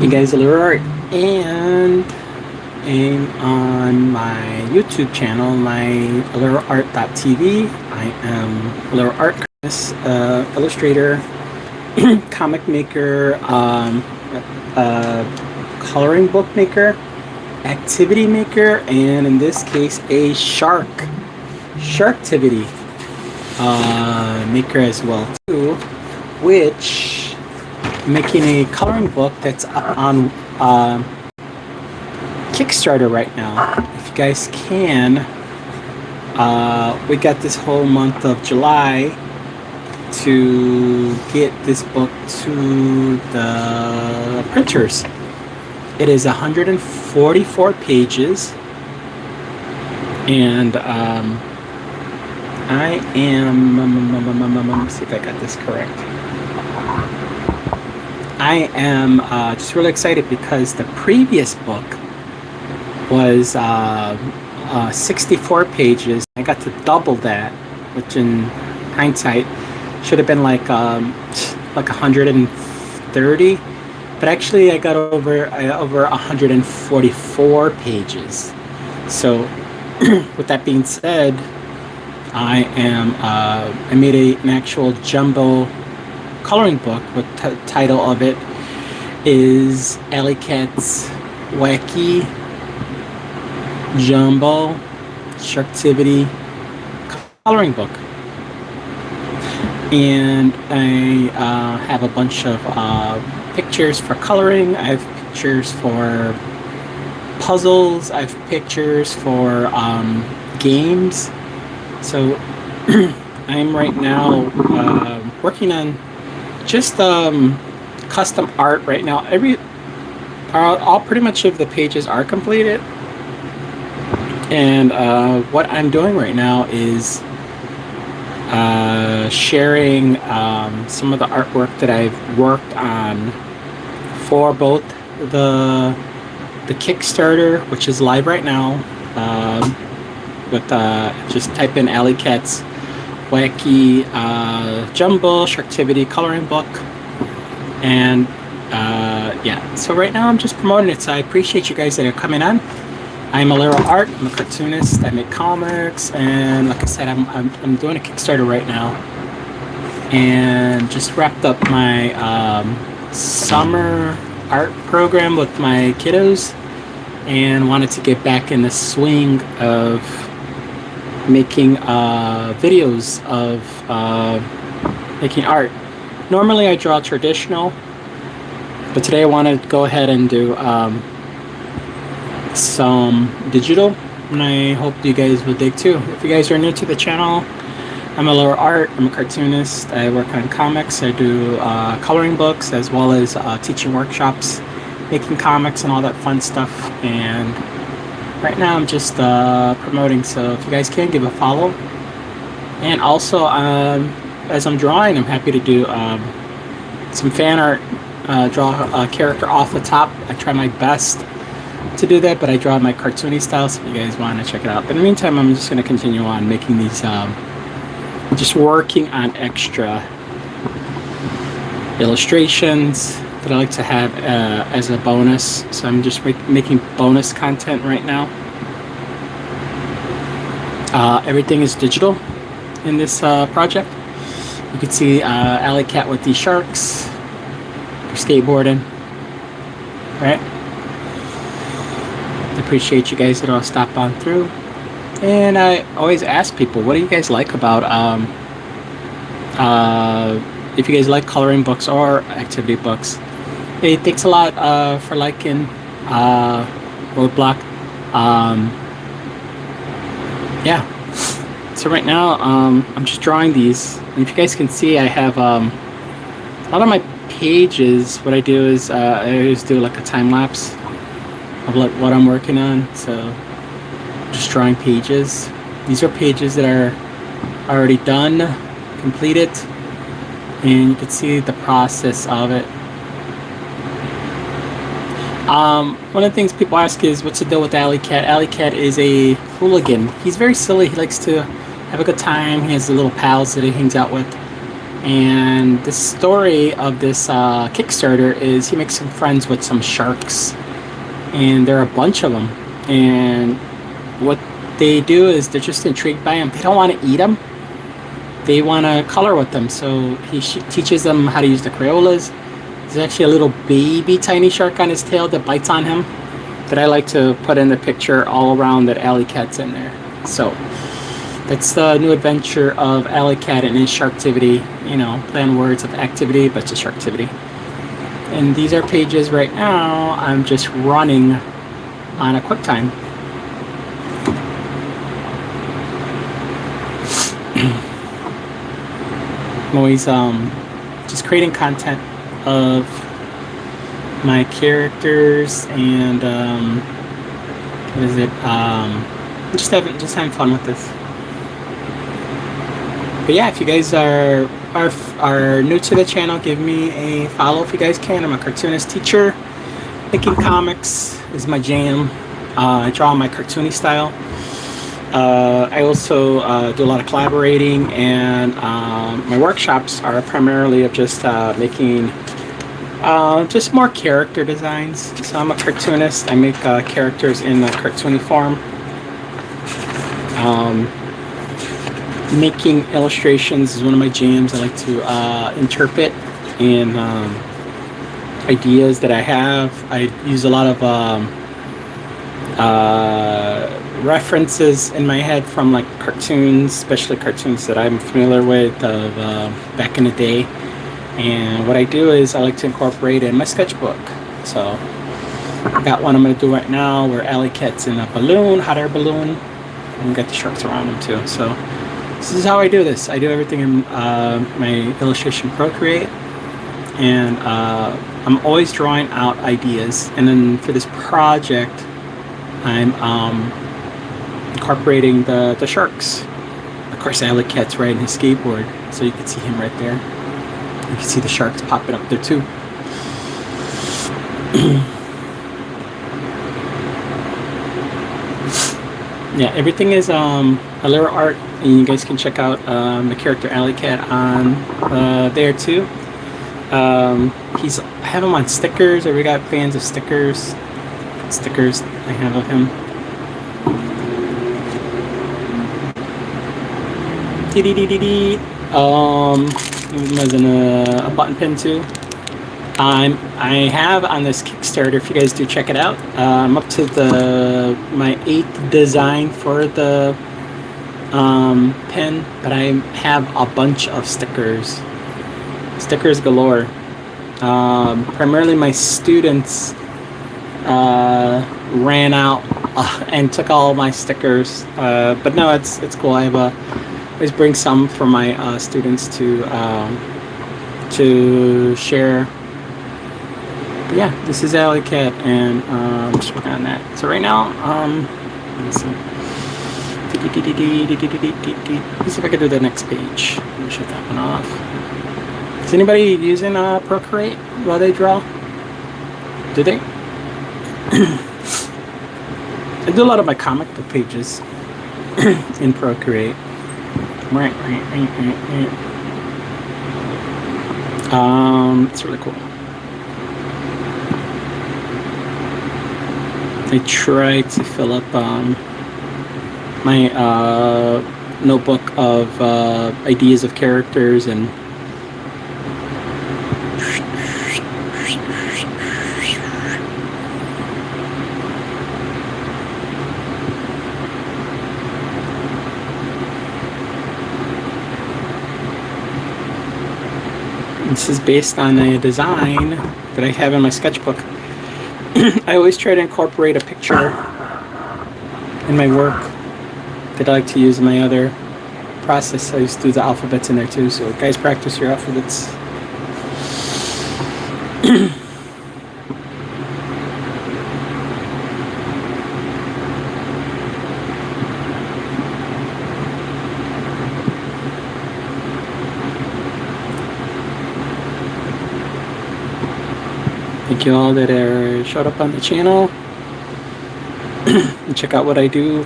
Hey guys, Aleroart, and I'm on my YouTube channel, my Aleroart.tv. I am Aleroart, illustrator, comic maker, coloring book maker, activity maker, and in this case, a sharktivity maker as well too, which making a coloring book that's up on Kickstarter right now. If you guys can, we got this whole month of July to get this book to the printers. It is 144 pages, and I am, let me see if I got this correct. I am just really excited because the previous book was 64 pages. I got to double that, which in hindsight should have been like 130, but actually I got over 144 pages. So with that being said, I made an actual jumbo coloring book. With the title of it is Aleroart's Wacky Jumbo Sharktivity Coloring Book, and I have a bunch of pictures for coloring. I have pictures for puzzles. I have pictures for games. So I'm right now working on just custom art right now. All pretty much of the pages are completed, and what I'm doing right now is sharing some of the artwork that I've worked on for both the Kickstarter, which is live right now, with just type in Aleroart's Wacky Jumbo Sharktivity Coloring Book, and yeah, so right now I'm just promoting it, so I appreciate you guys that are coming on. I'm Aleroart. I'm a cartoonist. I make comics, and like I said, I'm doing a Kickstarter right now, and just wrapped up my summer art program with my kiddos, and wanted to get back in the swing of making videos of making art. Normally I draw traditional, but today I want to go ahead and do some digital, and I hope you guys will dig too. If you guys are new to the channel, I'm Aleroart. I'm a cartoonist. I work on comics. I do coloring books as well as teaching workshops, making comics and all that fun stuff. And right now I'm just promoting, so if you guys can, give a follow. And also as I'm drawing, I'm happy to do some fan art, draw a character off the top. I try my best to do that, but I draw my cartoony style, so if you guys want to check it out. But in the meantime, I'm just going to continue on making these, just working on extra illustrations that I like to have as a bonus. So I'm just making bonus content right now. Everything is digital in this project. You can see Aleroart with these sharks, skateboarding, right? I appreciate you guys that all stop on through. And I always ask people, what do you guys like about if you guys like coloring books or activity books. Hey, thanks a lot for liking Roadblock. Yeah, so right now I'm just drawing these, and if you guys can see, I have a lot of my pages. What I do is I always do like a time lapse of like what I'm working on. So just drawing pages. These are pages that are already done, completed, and you can see the process of it. One of the things people ask is, what's the deal with Aleroart? Aleroart is a hooligan. He's very silly. He likes to have a good time. He has the little pals that he hangs out with. And the story of this Kickstarter is he makes some friends with some sharks, and there are a bunch of them. And what they do is they're just intrigued by them. They don't want to eat them. They want to color with them. So he teaches them how to use the Crayolas. There's actually a little baby tiny shark on his tail that bites on him that I like to put in the picture all around that Alley Cat's in there. So that's the new adventure of Alley Cat and his Sharktivity. You know, play on words of activity, but it's a Sharktivity. And these are pages right now. I'm just running on a QuickTime. I'm always just creating content of my characters and what is it? Just having fun with this. But yeah, if you guys are new to the channel, give me a follow if you guys can. I'm a cartoonist teacher. Making comics is my jam. I draw in my cartoony style. I also do a lot of collaborating, and my workshops are primarily of just making just more character designs. So I'm a cartoonist. I make characters in a cartoony form. Making illustrations is one of my jams. I like to interpret and ideas that I have. I use a lot of references in my head from like cartoons, especially cartoons that I'm familiar with of back in the day. And what I do is I like to incorporate in my sketchbook. So I got one I'm going to do right now where Alley Cat's in a balloon, hot air balloon, and we got the sharks around him too. So this is how I do this. I do everything in my illustration Procreate, and I'm always drawing out ideas. And then for this project, I'm incorporating the sharks. Of course, Alley Cat's riding his skateboard, so you can see him right there. You can see the sharks popping up there too. Yeah, everything is Aleroart, and you guys can check out the character Alley Cat on there too. I have him on stickers. Or we got fans of stickers. Stickers I have of him. He was in a button pin too. I have on this Kickstarter, if you guys do check it out, I'm up to my 8th design for the pin, but I have a bunch of stickers galore. Primarily my students ran out and took all my stickers, but no, it's cool. I always bring some for my students to share. But yeah, this is Alley Cat, and I'm just working on that. So right now, let me see. Let's see if I can do the next page. Let me shut that one off. Is anybody using Procreate while they draw? Do they? I do a lot of my comic book pages in Procreate. It's really cool. I try to fill up my notebook of ideas of characters and this is based on a design that I have in my sketchbook. I always try to incorporate a picture in my work that I like to use in my other process. I used to do the alphabets in there too, so guys, practice your alphabets. Thank you all that showed up on the channel and check out what I do.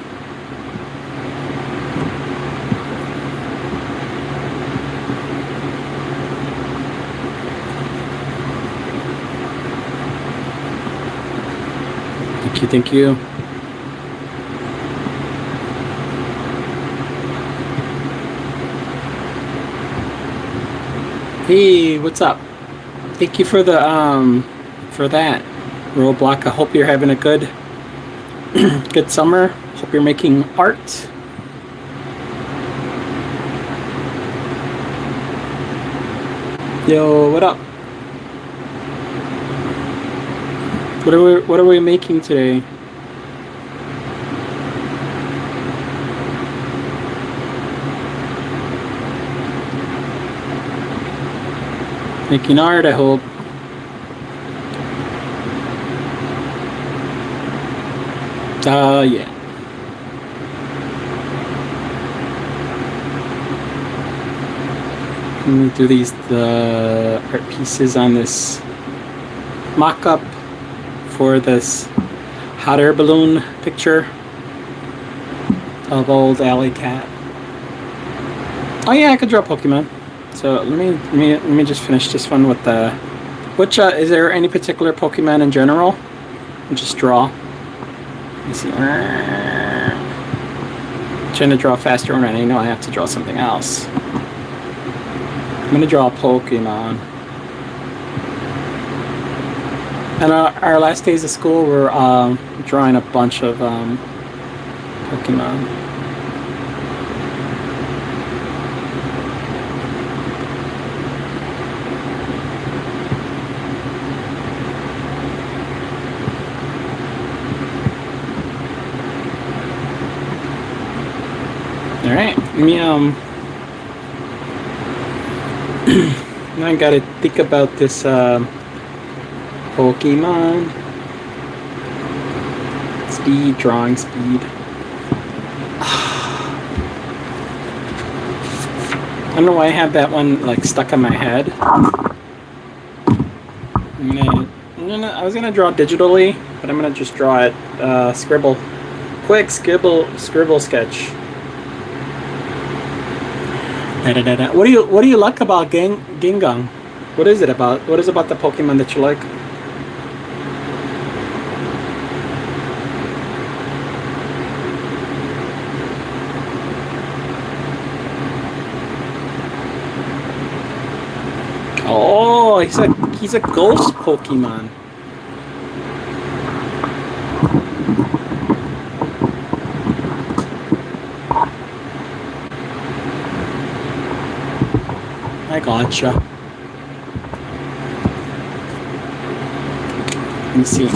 Thank you, thank you. Hey, what's up? Thank you for the for that roadblock. I hope you're having a good good summer. Hope you're making art. Yo, what up? What are we making today? Making art, I hope. Yeah. Let me do the art pieces on this mock-up for this hot air balloon picture of old alley cat. Oh yeah, I could draw Pokemon. So let me just finish this one with the. Which is there any particular Pokemon in general? I'll just draw. Let me see. Trying to draw faster when I know I have to draw something else. I'm gonna draw a Pokemon. And our last days of school, we're drawing a bunch of Pokemon. All right, now I gotta think about this Pokemon. Speed, drawing speed. I don't know why I have that one like stuck in my head. I was gonna draw digitally, but I'm gonna just draw it scribble. Quick scribble sketch. What do you like about Gingang? What is it about? What is about the Pokemon that you like? Oh, he's a ghost Pokemon. I gotcha. Let me see.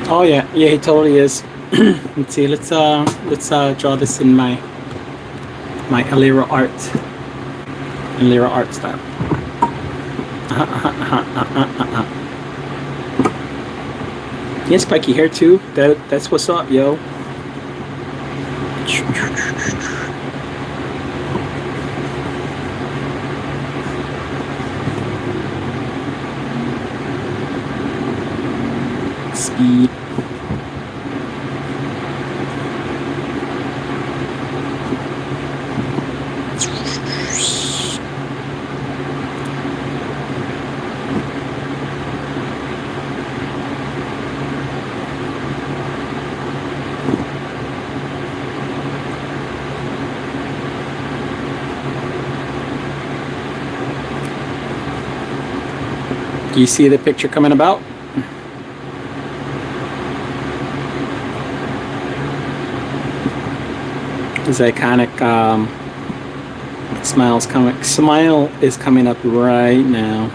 Oh yeah, he totally is. Let's see. Let's draw this in my Aleroart style. He has spiky hair too. That's what's up, yo. Speed. Do you see the picture coming about? His iconic smile is coming up right now.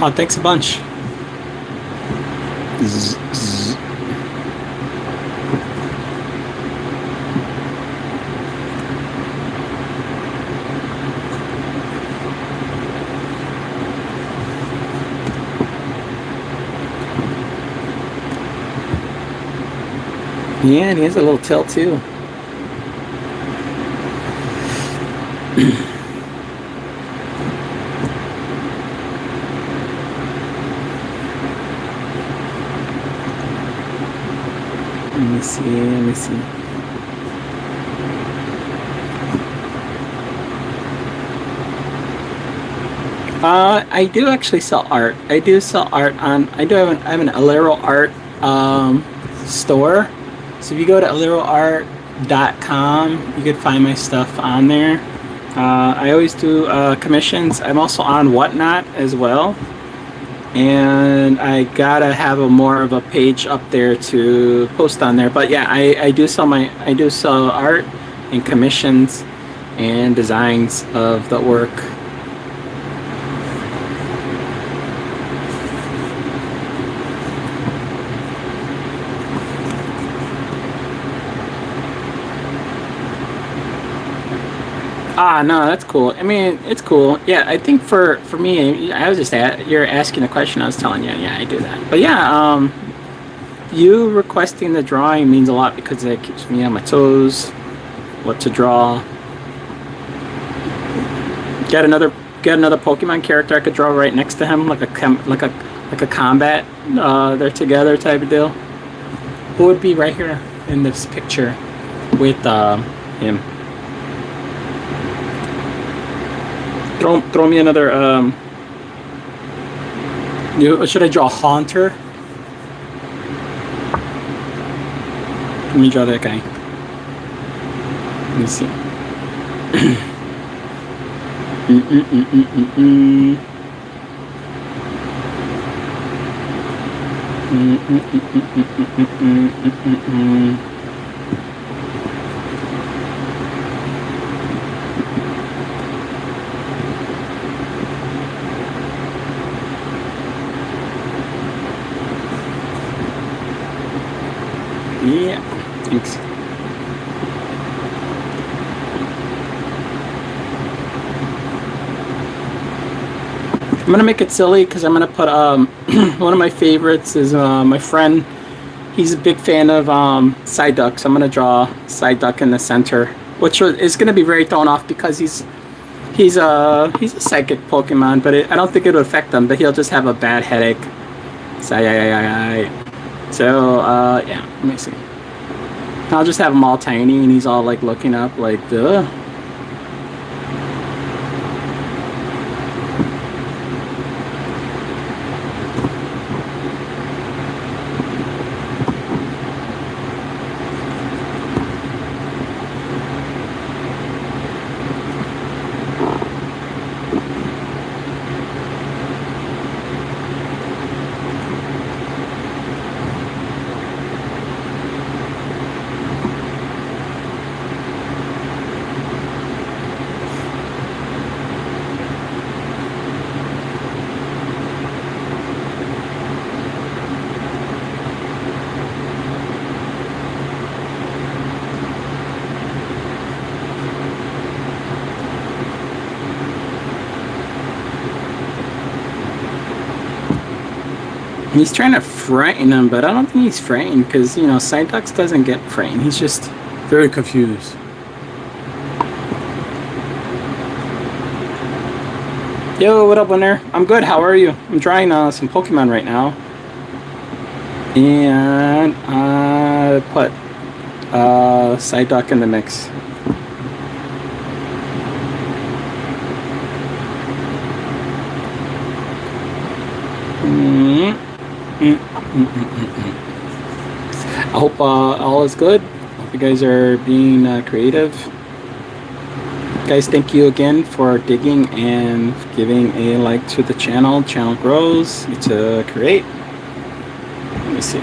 Oh, thanks a bunch. Yeah, and he has a little tail too. me see. Let me see. I do actually sell art. I do sell art on. I have an Aleroart store. So if you go to aleroart.com, you could find my stuff on there. I always do commissions. I'm also on Whatnot as well, and I gotta have a more of a page up there to post on there. But yeah, I do sell art and commissions and designs of the work. Ah, no, that's cool. I mean, it's cool. Yeah, I think for me, I was just you're asking the question. I was telling you. Yeah, I do that. But yeah, you requesting the drawing means a lot because it keeps me on my toes. What to draw? Get another Pokemon character I could draw right next to him, like a combat. They're together type of deal. Who would be right here in this picture with him? Throw me another. Should I draw Haunter? Let me draw that guy. Let me see. Yeah, thanks. I'm gonna make it silly because I'm gonna put one of my favorites is my friend. He's a big fan of Psyduck, so I'm gonna draw Psyduck in the center, which is gonna be very thrown off because he's a psychic Pokemon, but I don't think it would affect him. But he'll just have a bad headache. So yeah, let me see. I'll just have him all tiny and he's all like looking up like the. He's trying to frighten him, but I don't think he's frightened because, you know, Psyduck doesn't get frightened. He's just very confused. Yo, what up, winner? I'm good. How are you? I'm drawing some Pokemon right now. And I put Psyduck in the mix. I hope all is good. Hope you guys are being creative. Guys, thank you again for digging and giving a like to the channel. Channel grows to create. Let me see.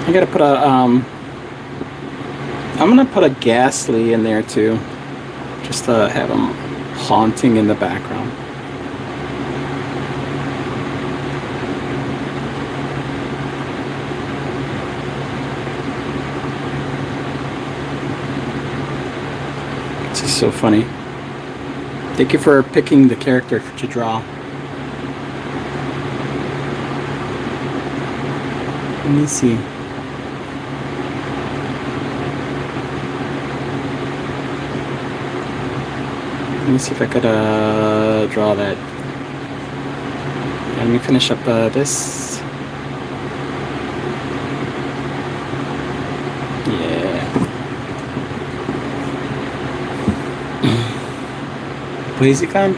I gotta put a I'm gonna put a Ghastly in there too, just to have him haunting in the background. It's just so funny. Thank you for picking the character to draw. Let me see. Let me see if I could draw that. Let me finish up this. Yeah. Blaziken?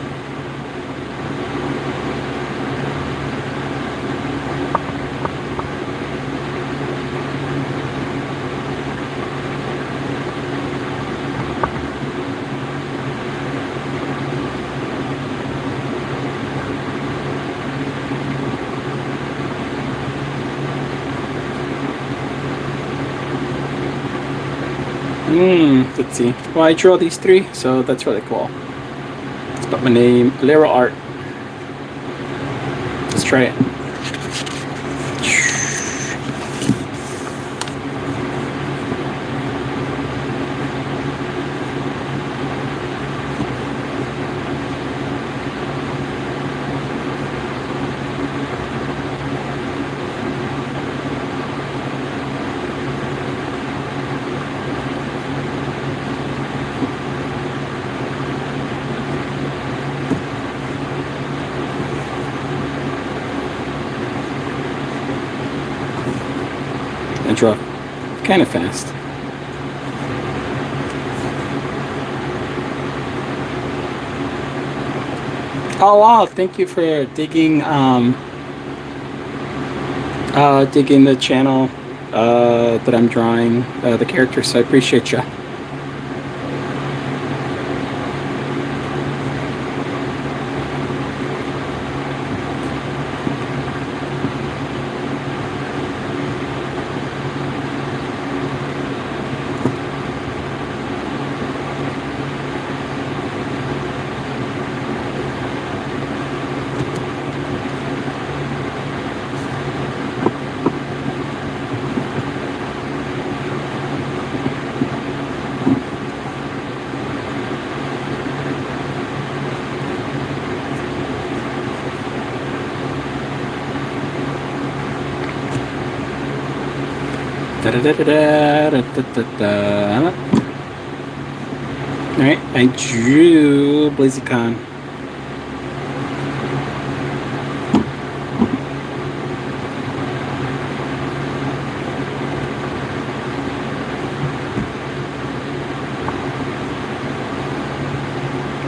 Let's see. Well, I draw these three, so that's really cool. Let's put my name, Aleroart. Let's try it. I draw kind of fast. Oh wow! Thank you for digging digging the channel that I'm drawing the characters. So I appreciate you. Alright, I drew Blaziken.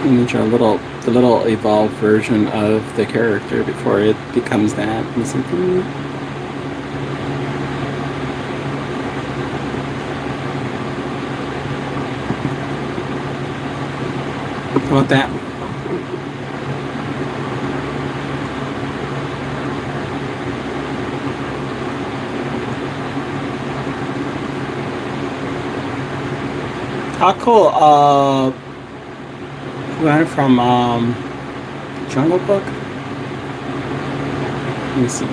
Let me draw the little evolved version of the character before it becomes that. How about that? How cool. We got it from Jungle Book. Let me see.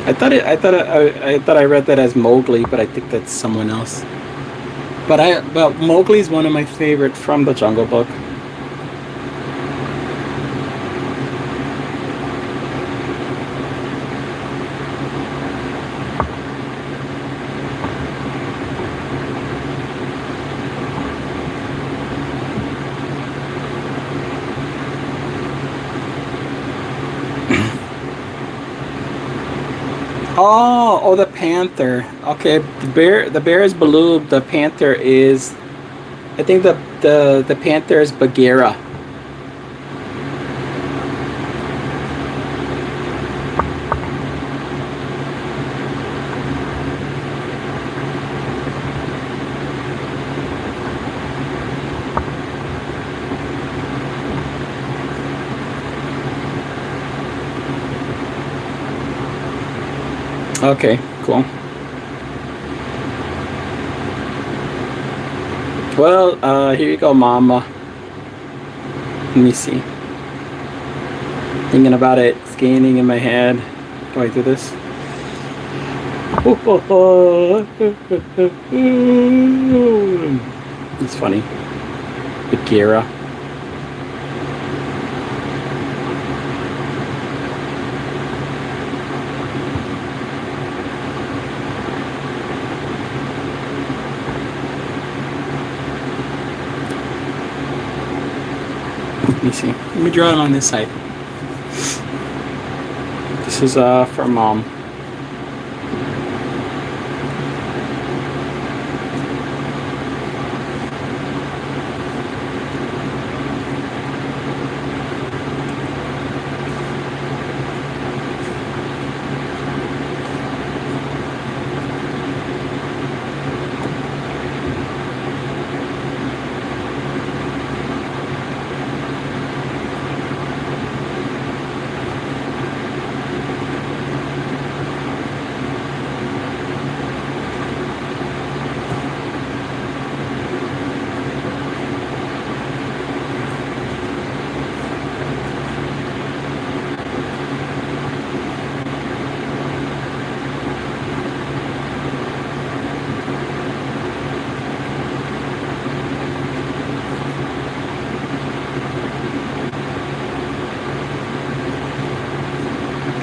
I thought I read that as Mowgli, but I think that's someone else. But Mowgli is one of my favorite from the Jungle Book. Oh, the panther. Okay, the bear is Baloo. The panther is, I think the panther is Bagheera. Okay, cool. Well, here you go, Mama. Let me see. Thinking about it, scanning in my head. Go I do this? It's funny. Bagheera. me see. Let me draw it on this side. This is for Mom.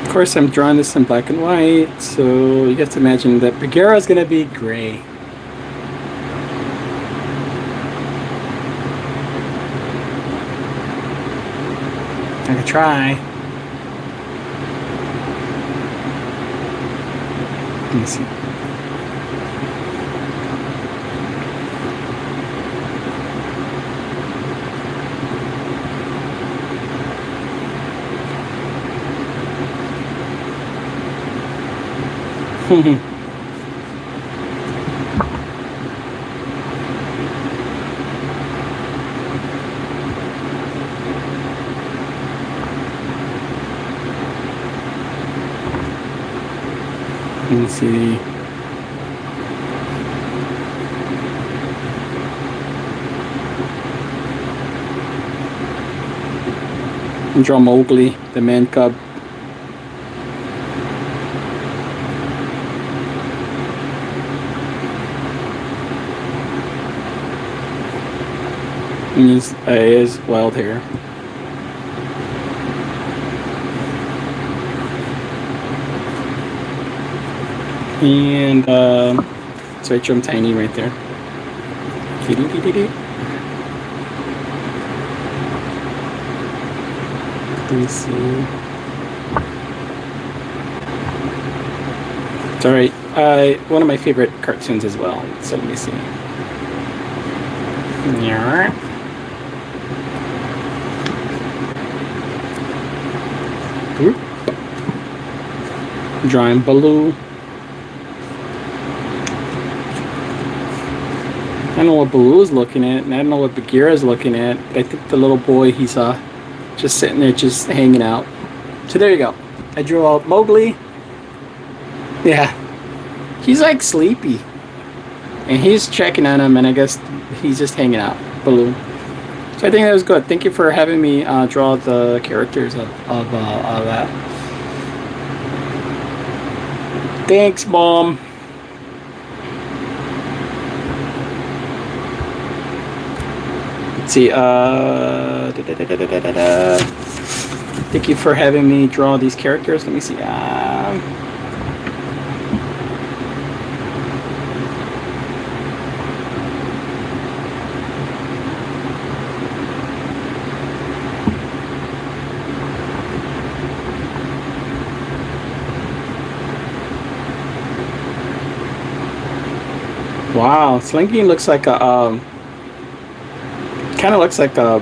Of course, I'm drawing this in black and white, so you have to imagine that Bagheera is going to be gray. I could try. Let me see. Let me see. And draw Mowgli, the man cub. And his wild hair. And so I drew him tiny right there. Let me see. It's alright. One of my favorite cartoons as well. So let me see. Yeah. Drawing Baloo. I don't know what Baloo's looking at, and I don't know what Bagheera's looking at, but I think the little boy, he's just sitting there, just hanging out. So there you go. I drew out Mowgli. Yeah. He's like sleepy. And he's checking on him, and I guess he's just hanging out, Baloo. So I think that was good. Thank you for having me draw the characters of that. Thanks, Mom. Let's see. Thank you for having me draw these characters. Let me see. Wow, Slinky looks like a kind of looks like a,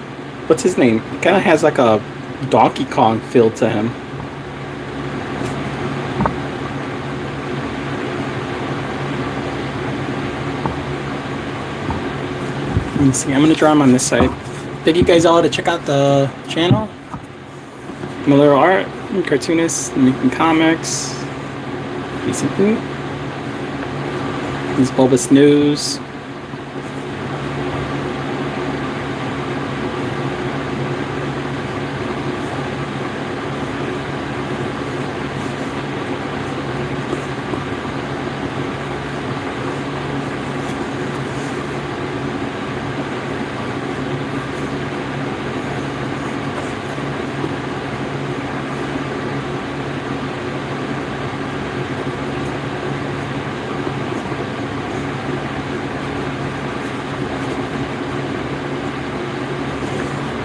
what's his name? Kind of has like a Donkey Kong feel to him. Let me see. I'm gonna draw him on this side. Thank you guys all to check out the channel. Aleroart, cartoonist, making comics. Basically. These bulbous news.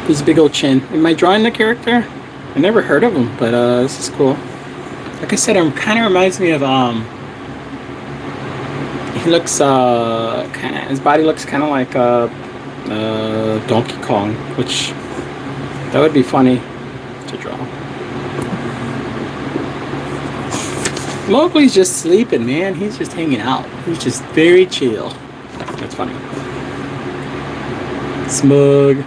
His big old chin. Am I drawing the character? I never heard of him, but this is cool. Like I said, it kind of reminds me of he looks kind of, his body looks kind of like Donkey Kong, which that would be funny to draw. Mowgli's just sleeping, man. He's just hanging out. He's just very chill. That's funny. Smug.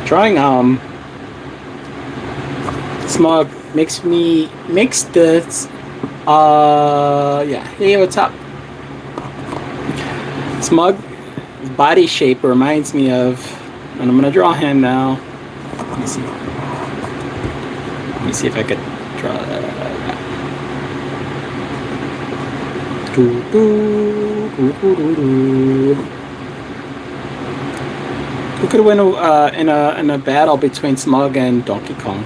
Drawing Smug makes the yeah, hey, what's up? Smug body shape reminds me of, and I'm gonna draw him now. Let me see. Let me see if I could draw that. Who could win in a battle between Smug and Donkey Kong?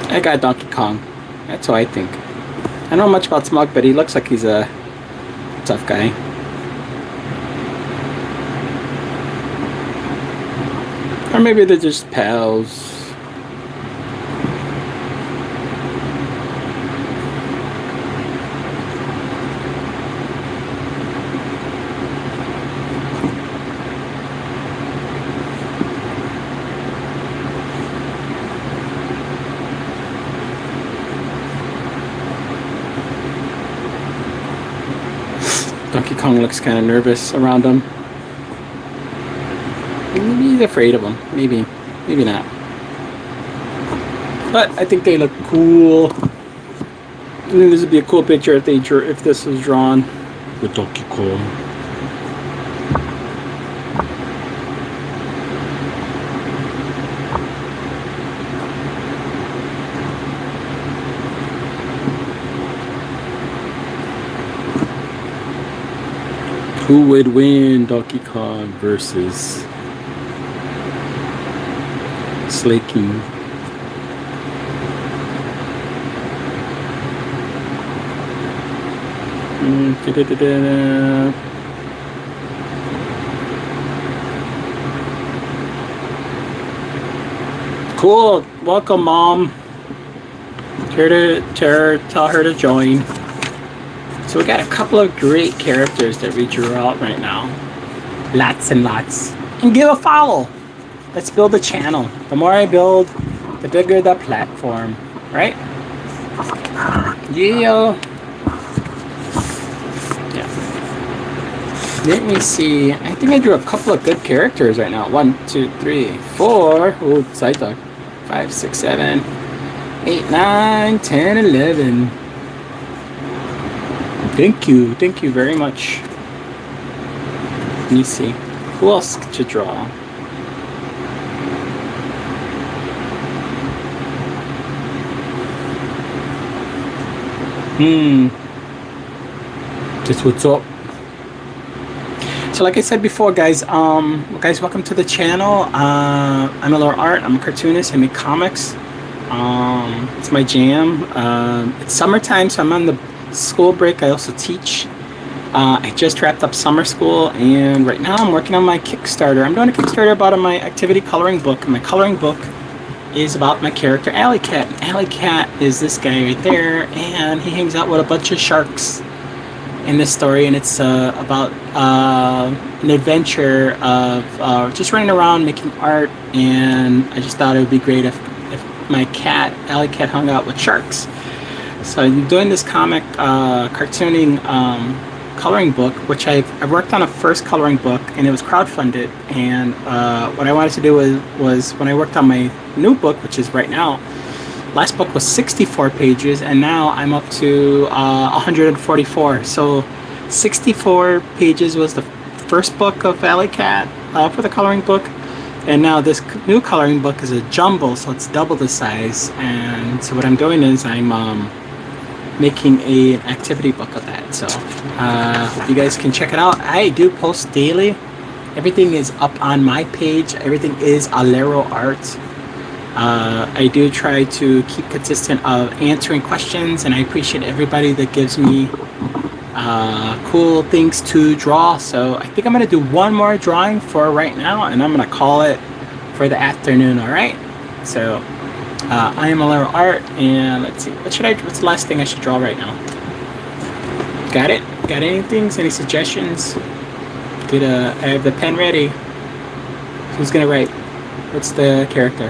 I got Donkey Kong. That's what I think. I don't know much about Smug, but he looks like he's a tough guy. Or maybe they're just pals. Donkey Kong looks kind of nervous around him. Maybe he's afraid of him. Maybe. Maybe not. But I think they look cool. I think this would be a cool picture if this was drawn with Donkey Kong. Who would win, Donkey Kong versus Slay King? Cool. Welcome, Mom. Here to tell her to join. So we got a couple of great characters that we drew out right now. Lots and lots. And give a follow. Let's build a channel. The more I build, the bigger the platform. Right? Yeah. Let me see. I think I drew a couple of good characters right now. 1, 2, 3, 4. Ooh, side dog. 5, 6, 7, 8, 9, 10, 11. Thank you. Thank you very much. Let me see. Who else to draw? Just what's up? So like I said before, guys, welcome to the channel. I'm Aleroart. I'm a cartoonist. I make comics. It's my jam. It's summertime, so I'm on the school break. I also teach. I just wrapped up summer school, and right now I'm working on my Kickstarter. I'm doing a Kickstarter about my activity coloring book. My coloring book is about my character Alley-Cat. Alley-Cat is this guy right there, and he hangs out with a bunch of sharks in this story, and it's about an adventure of just running around making art. And I just thought it would be great if my cat Alley-Cat hung out with sharks. So I'm doing this comic cartooning coloring book, which I worked on a first coloring book, and it was crowdfunded. And what I wanted to do was when I worked on my new book, which is right now, last book was 64 pages, and now I'm up to 144. So 64 pages was the first book of Alley-Cat for the coloring book. And now this new coloring book is a jumbo, so it's double the size. And so what I'm doing is I'm making an activity book of that. So you guys can check it out. I do post daily. Everything is up on my page. Everything is Aleroart. I do try to keep consistent of answering questions, and I appreciate everybody that gives me cool things to draw. So I think I'm gonna do one more drawing for right now, and I'm gonna call it for the afternoon. All right. So I am Aleroart, and let's see. What's the last thing I should draw right now? Got it? Got anything? Any suggestions? I have the pen ready. Who's gonna write? What's the character?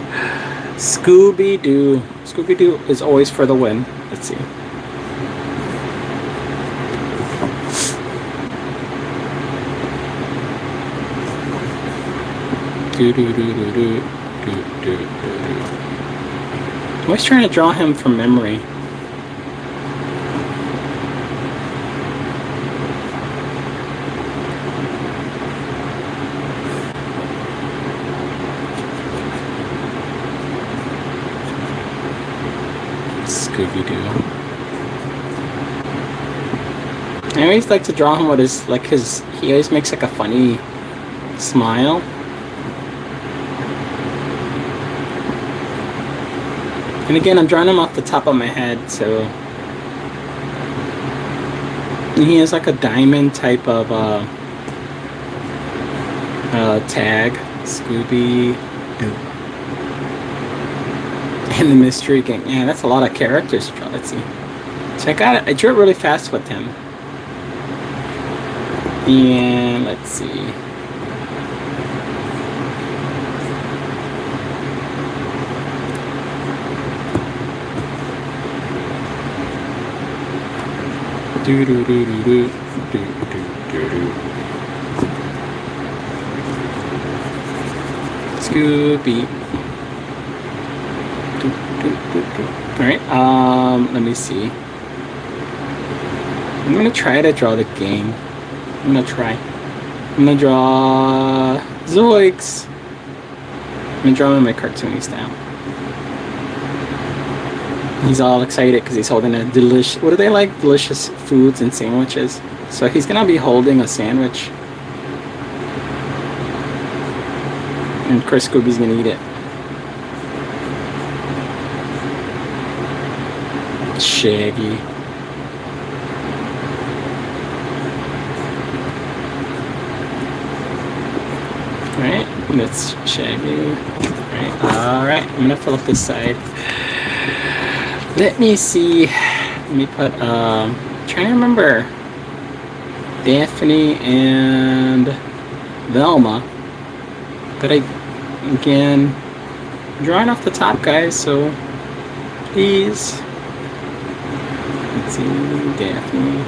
Scooby-Doo. Scooby-Doo is always for the win. Let's see. I'm always trying to draw him from memory. Scooby-Doo. I always like to draw him with he always makes like a funny smile. And again, I'm drawing him off the top of my head, so he has like a diamond type of tag, Scooby-Doo. And the mystery gang. Yeah, that's a lot of characters to draw. Let's see. So I drew it really fast with him. And let's see. Scooby. Alright, let me see. I'm gonna try to draw the game. I'm gonna draw Zoiks. I'm gonna draw him in my cartoony style. He's all excited because he's holding a delicious, what do they like? Delicious foods and sandwiches. So he's gonna be holding a sandwich. And of course Scooby's gonna eat it. Shaggy. Alright, that's Shaggy. Alright, I'm gonna fill up this side. Let me see. Let me put trying to remember Daphne and Velma. But again, drawing off the top, guys, so please. Let's see, Daphne.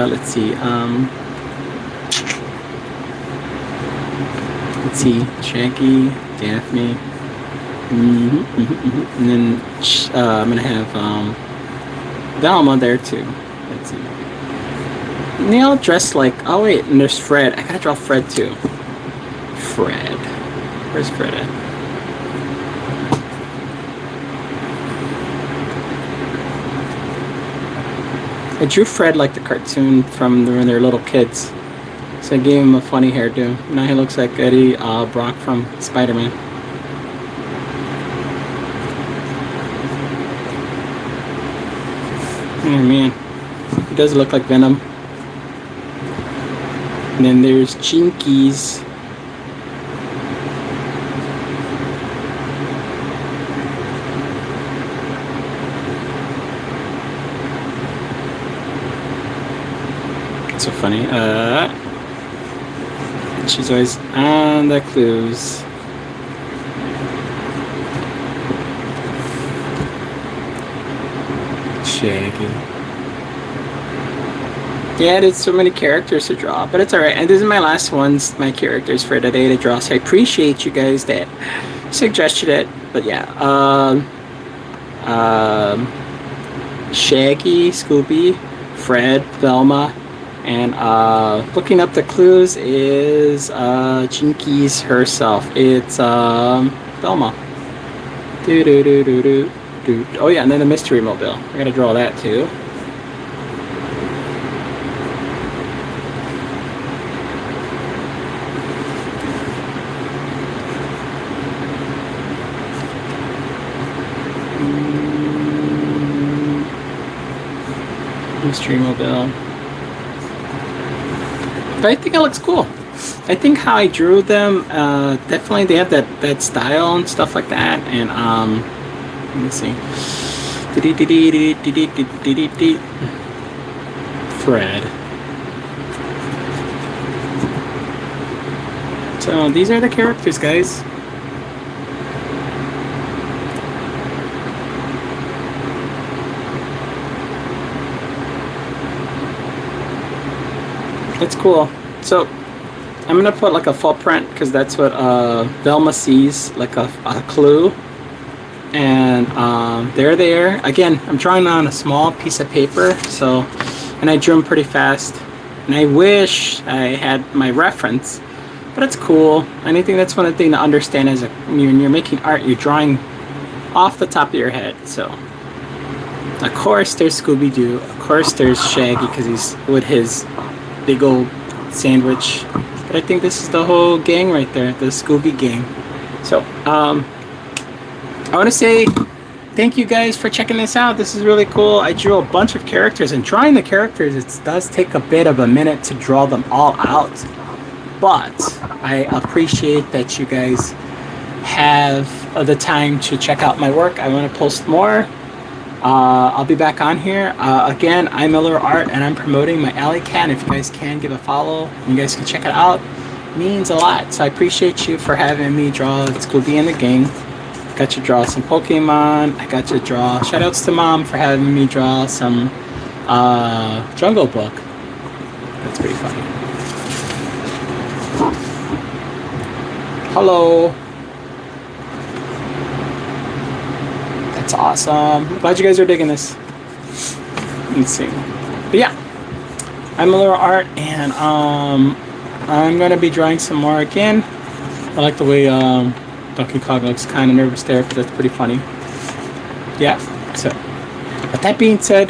Let's see. Let's see, Shaggy, Daphne. And then I'm gonna have Velma there too. Let's see. And they all dress like. Oh wait, and there's Fred. I gotta draw Fred too. Fred. Where's Fred at? I drew Fred like the cartoon from when they were little kids. So I gave him a funny hairdo. Now he looks like Eddie Brock from Spider-Man. Oh man, he does look like Venom. And then there's Chinkies. So funny. She's always on the clues. Shaggy. Yeah, there's so many characters to draw, but it's alright. And this is my last ones, my characters for today to draw. So I appreciate you guys that suggested it. But yeah, Shaggy, Scooby, Fred, Velma, and looking up the clues is Jinkies herself. It's Velma. Do do do do do do. Oh yeah, and then the mystery mobile. I gotta draw that too. Mystery mobile. But I think it looks cool. I think how I drew them, definitely they have that style and stuff like that. And let me see. Fred. So these are the characters, guys. It's cool. So I'm gonna put like a footprint because that's what Velma sees, like a clue. And they're there. Again, I'm drawing on a small piece of paper, so, and I drew them pretty fast. And I wish I had my reference, but it's cool. And I think that's one of the things to understand is when you're making art, you're drawing off the top of your head. So, of course, there's Scooby-Doo. Of course, there's Shaggy because he's with his big old sandwich. But I think this is the whole gang right there, the Scooby gang. So, I want to say thank you guys for checking this out. This is really cool. I drew a bunch of characters, and drawing the characters, it does take a bit of a minute to draw them all out. But I appreciate that you guys have the time to check out my work. I want to post more. I'll be back on here. Again, I'm Aleroart, and I'm promoting my Alley Cat. If you guys can give a follow, you guys can check it out. It means a lot. So I appreciate you for having me draw Scooby and the gang. Got to draw some Pokemon. I got to draw. Shoutouts to Mom for having me draw some Jungle Book. That's pretty funny. Hello. That's awesome. Glad you guys are digging this. Let's see. But yeah, I'm Aleroart, and I'm gonna be drawing some more again. I like the way Donkey Kong looks kind of nervous there, but that's pretty funny. Yeah, so with that being said,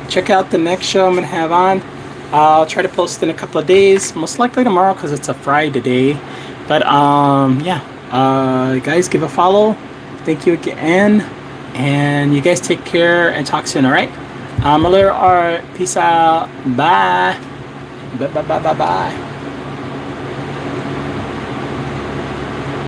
check out the next show I'm going to have on. I'll try to post in a couple of days, most likely tomorrow because it's a Friday day. But yeah, guys, give a follow. Thank you again, and you guys take care and talk soon, alright? I'm Aleroart. Peace out. Bye. Bye.